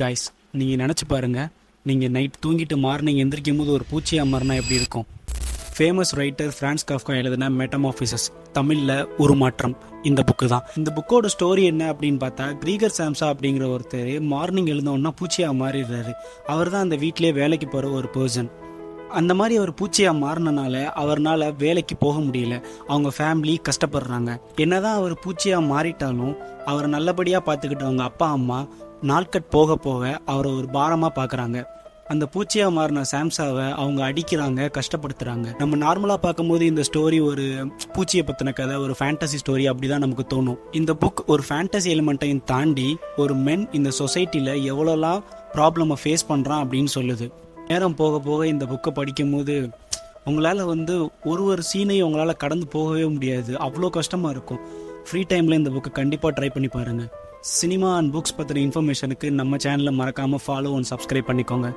Guys, நீங்கள் நினச்சி பாருங்கள், நீங்கள் நைட் தூங்கிட்டு மார்னிங் எந்திரிக்கும் போது ஒரு பூச்சியாக மாறினா எப்படி இருக்கும்? ஃபேமஸ் ரைட்டர் ஃப்ரான்ஸ் காஃப்கா எழுதின மெட்டமார்ஃபிசஸ், தமிழில் உருமாற்றம், இந்த புக்கு தான். இந்த புக்கோட ஸ்டோரி என்ன அப்படின்னு பார்த்தா, கிரீகர் சாம்சா அப்படிங்கிற ஒருத்தர் மார்னிங் எழுந்தோன்னா பூச்சியாக மாறிடுறாரு. அவர் தான் அந்த வீட்டிலே வேலைக்கு போகிற ஒரு பர்சன். அந்த மாதிரி அவர் பூச்சியாக மாறினால அவர்னால் வேலைக்கு போக முடியல. அவங்க ஃபேமிலி கஷ்டப்படுறாங்க. என்னதான் அவர் பூச்சியாக மாறிட்டாலும் அவரை நல்லபடியாக பார்த்துக்கிட்டு அவங்க அப்பா அம்மா நாட்கள் போக போக அவரை ஒரு பாரமாக பார்க்குறாங்க. அந்த பூச்சியாக மாறின சாம்சாவை அவங்க அடிக்கிறாங்க, கஷ்டப்படுத்துகிறாங்க. நம்ம நார்மலாக பார்க்கும்போது இந்த ஸ்டோரி ஒரு பூச்சியை பற்றின கதை, ஒரு ஃபேண்டசி ஸ்டோரி அப்படி தான் நமக்கு தோணும். இந்த புக் ஒரு ஃபேண்டசி எலிமெண்ட்டையும் தாண்டி ஒரு மென் இந்த சொசைட்டியில் எவ்வளோலாம் ப்ராப்ளமை ஃபேஸ் பண்ணுறான் அப்படின்னு சொல்லுது. நேரம் போக போக இந்த புக்கை படிக்கும்போது உங்களால் ஒரு சீனையும் உங்களால் கடந்து போகவே முடியாது, அவ்வளோ கஷ்டமாக இருக்கும். ஃப்ரீ டைமில் இந்த புக்கை கண்டிப்பாக ட்ரை பண்ணி பாருங்கள். சினிமா அண்ட் புக்ஸ் பற்றின இன்ஃபர்மேஷனுக்கு நம்ம சேனலை மறக்காமல் ஃபாலோ அண்ட் சப்ஸ்கிரைப் பண்ணிக்கோங்க.